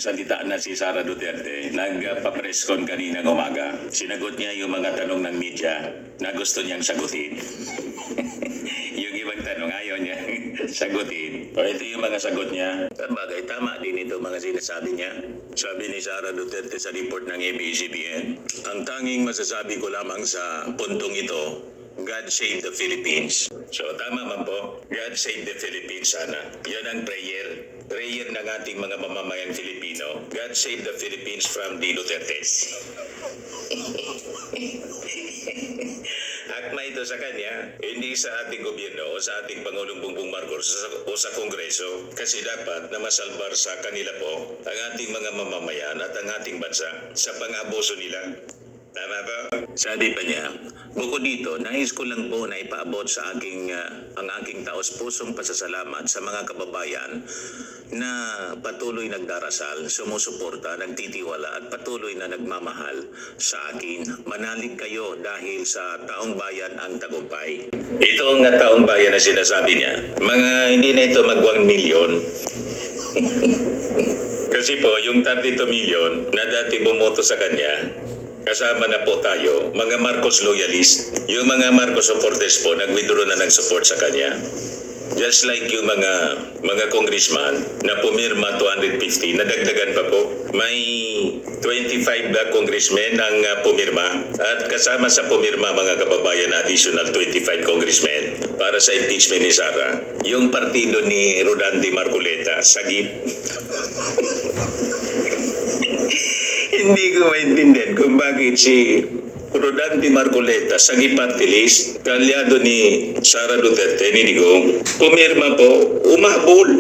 salita na si Sara Duterte. Nagpa-press con kaninang umaga. Sinagot niya yung mga tanong ng media na gusto niyang sagutin. Yung ibang tanong ayaw niya sagutin. O ito yung mga sagot niya. Sabagay, tama din ito mga sinasabi niya. Sabi ni Sara Duterte sa report ng ABS-CBN, ang tanging masasabi ko lamang sa puntong ito, God save the Philippines. So tama man po, God save the Philippines sana. Yan ang prayer. Prayer ng ating mga mamamayang Filipino. God save the Philippines from the Dutertes. Akma ito sa kanya, hindi sa ating gobyerno o sa ating Pangulong Bongbong Marcos o sa Kongreso. Kasi dapat na masalbar sa kanila po ang ating mga mamamayan at ang ating bansa sa pang-abuso nila. Tama ba? Sabi pa niya, bukod dito, nais ko lang po na ipaabot sa ang aking taos-pusong pasasalamat sa mga kababayan na patuloy nagdarasal, sumusuporta, nagtitiwala at patuloy na nagmamahal sa akin. Manalig kayo dahil sa taong bayan ang tagumpay. Ito ang taong bayan na sinasabi niya. Hindi na ito mag 1 million. Kasi po, yung 32 million na dati bumoto sa kanya, kasama na po tayo, mga Marcos loyalist. Yung mga Marcos supporters po, nag-withdraw na ng support sa kanya. Just like yung mga congressman na pumirma 250, nadagdagan pa po. May 25 na congressmen ang pumirma. At kasama sa pumirma mga kababayan, additional 25 congressmen para sa impeachment ni Sara. Yung partido ni Rodante Marcoleta, sagip. Hindi ko maintindihan kung bakit si Rodante Marcoleta, sagip party list, kalyado ni Sara Duterte, ni Digong, pumirma po, umabol.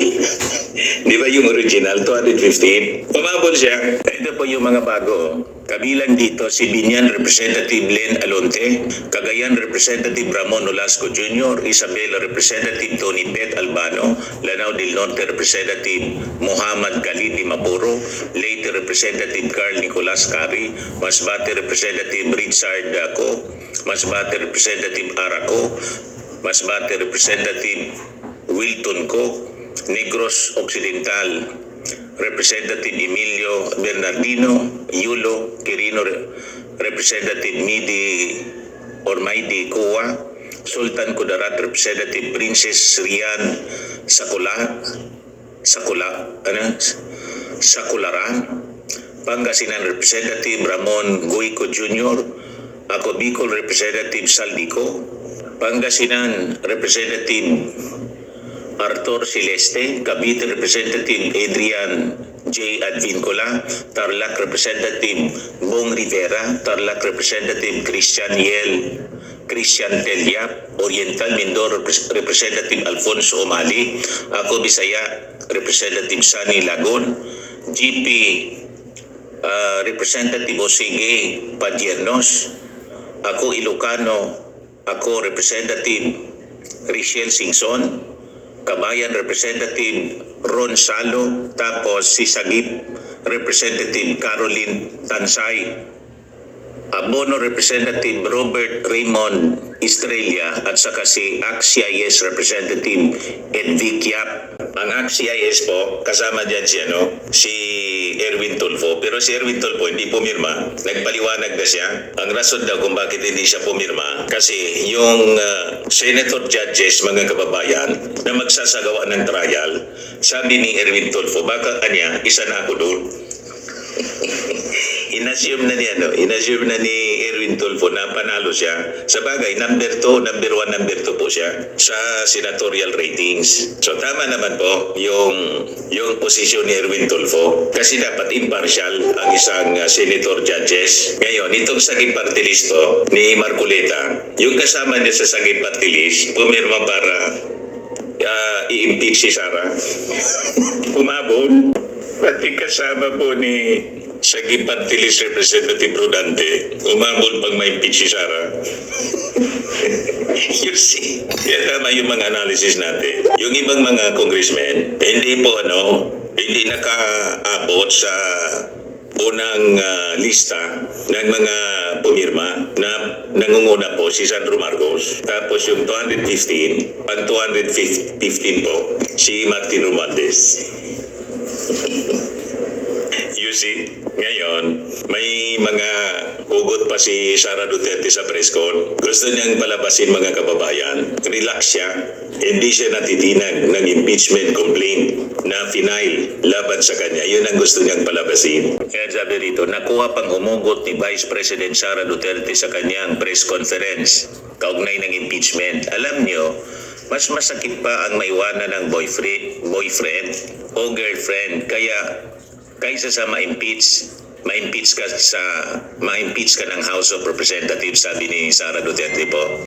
Di ba yung original, 215? Umabol siya. Ito po yung mga bago. Kabilang dito si Binyan Representative Len Alonte, Cagayan Representative Ramon Nolasco Jr., Isabela Representative Tony Pet Albano, Lanao del Norte Representative Muhammad Khalid Mapuro, Leyte Representative Carl Nicolas Cari, Masbate Representative Richard Daco, Masbate Representative Araco, Masbate Representative Wilton Co, Negros Occidental Representative Emilio Bernardino, Yulo Quirino, Representative Midi Ormaidi Kuwa, Sultan Kudarat Representative Princess Rian Sakularan, Pangasinan Representative Ramon Guico Jr., ako Bicol Representative Saldico, Pangasinan Representative Arthur Celeste, Cavite Representative Adrian J. Advincola, Tarlac Representative Bong Rivera, Tarlac Representative Christian Telyap, Oriental Mindoro Representative Alfonso Omali, ako Bisaya Representative Sani Lagon, GP Representative Osige Padiernos, ako Ilocano, ako Representative Richelle Singson, Kabayan Representative Ron Salo, tapos si Sagip Representative Caroline Tansay, Abono Representative Robert Raymond Estrella, at saka si ACT-CIS Representative Edvic Yap. Ang ACT-CIS po, kasama dyan si Erwin Tulfo. Pero si Erwin Tulfo hindi pumirma. Nagpaliwanag na siya. Ang rason daw kung bakit hindi siya pumirma, kasi yung senator judges, mga kababayan, na magsasagawa ng trial, sabi ni Erwin Tulfo, baka isa na ako doon. Inassume na ni Erwin Tulfo na panalo siya. Sa bagay, number 1, number 2 po siya sa senatorial ratings. So tama naman po yung posisyon ni Erwin Tulfo, kasi dapat impartial ang isang senator judges. Ngayon, itong sagip party list ni Marcoleta, yung kasama niya sa sagip party list, pumirma para i-impeach si Sara. Umabol. Pati kasama po ni sagip party list Representative Rodante, umabol pag may impeach si Sara. You see, kaya tama yung mga analysis natin. Yung ibang mga congressmen, hindi nakaabot sa unang lista ng mga pumirma na nangunguna po si Sandro Marcos. Tapos yung 215, pag 215 po, si Martin Romualdez. You see, ngayon, may mga hugot pa si Sara Duterte sa press con. Gusto niyang palabasin mga kababayan. Relax siya. Hindi siya natitinag ng impeachment complaint na final laban sa kanya. Yun ang gusto niyang palabasin. Kaya sabi rito, nakuha pang humugot ni Vice President Sara Duterte sa kanyang press conference kaugnay ng impeachment. Alam niyo, mas masakit pa ang maiwanan ng boyfriend o girlfriend kaysa sa ma-impeach ka ng House of Representatives, sabi ni Sara Duterte po.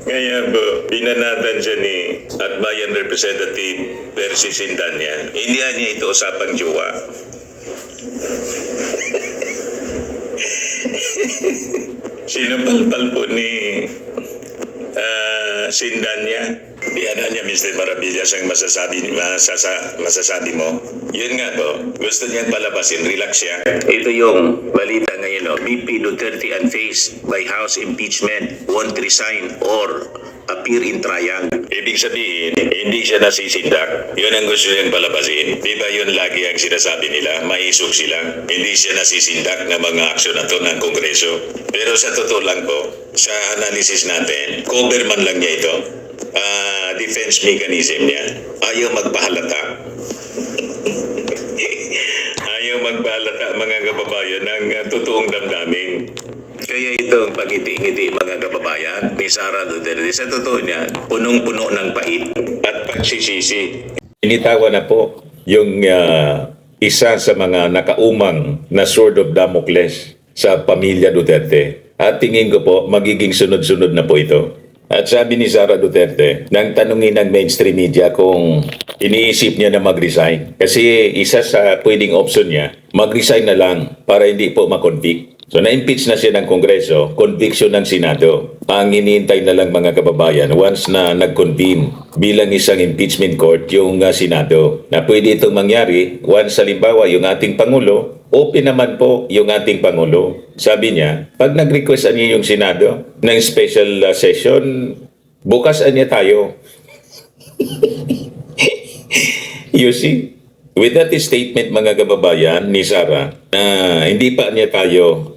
Kaya po, binanatan siya ni Akbayan Representative Percy Sindanya. Hindi niya ito usapang jowa. Sinupalpal po ni Sindanya. Yan niya, Mr. Maravillas, ang masasabi mo. Yun nga po, gusto niyang palabasin, relax siya. Ito yung balita ngayon, no? VP Duterte unfazed by House impeachment, won't resign or appear in trial. Ibig sabihin, hindi siya nasisindak. Yun ang gusto niyang palabasin. Di ba yun lagi ang sinasabi nila? Maisog sila. Hindi siya nasisindak ng mga aksyon na to ng Kongreso. Pero sa totoo lang po, sa analysis natin, cover man lang niya ito. Defense mechanism niya. Ayaw magpahalata. Ayaw magpahalata mga kababayan ng totoong damdamin. Kaya itong pagiti-ngiti mga kababayan ni Sara Duterte, sa totoo niya, punong-puno ng pait at pagsisisi. Initawan na po yung isa sa mga nakaumang na sword of Damocles sa pamilya Duterte. At tingin ko po, magiging sunod-sunod na po ito. At sabi ni Sara Duterte, nang tanungin ng mainstream media kung iniisip niya na mag-resign. Kasi isa sa pwedeng option niya, mag-resign na lang para hindi po makonvict. So na-impeach na siya ng Kongreso, conviction ng Senado. Ang iniintay na lang mga kababayan, once na nag-convene bilang isang impeachment court yung Senado, na pwede itong mangyari once halimbawa yung ating Pangulo, open naman po yung ating Pangulo. Sabi niya, pag nag-request niya yung Senado ng special session, bukas niya tayo. You see? With that statement mga kababayan ni Sara, hindi pa niya tayo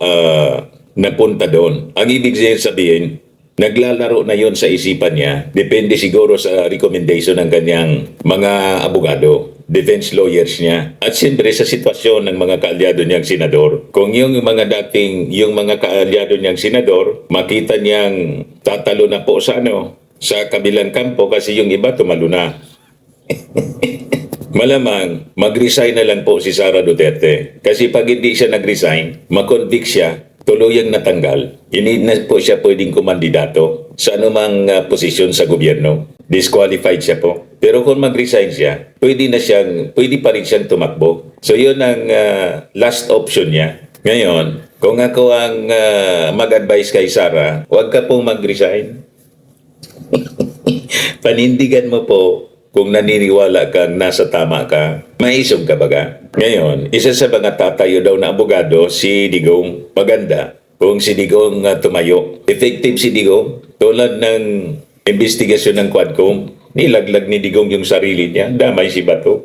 napunta doon. Ang ibig sabihin, naglalaro na yon sa isipan niya. Depende siguro sa recommendation ng kanyang mga abogado, defense lawyers niya. At siyempre sa sitwasyon ng mga kaalyado niyang senador. Kung yung mga kaalyado niyang senador, makita niyang tatalo na po sa kabilang kampo kasi yung iba tumalo na. Malamang, mag-resign na lang po si Sara Duterte. Kasi pag hindi siya nag-resign, makonvict siya, tuluyang natanggal. Hindi na po siya pwedeng kumandidato sa anumang posisyon sa gobyerno. Disqualified siya po. Pero kung mag-resign siya, pwede pa rin siyang tumakbo. So yun ang last option niya. Ngayon, kung ako ang mag-advise kay Sara, huwag ka pong mag-resign. Panindigan mo po kung naniniwala kang nasa tama ka, maisog ka baga. Ngayon, isa sa mga tatayo daw na abogado, si Digong. Maganda kung si Digong tumayo. Effective si Digong. Tulad ng investigasyon ng Quadcom, nilaglag ni Digong yung sarili niya. Damay si Bato.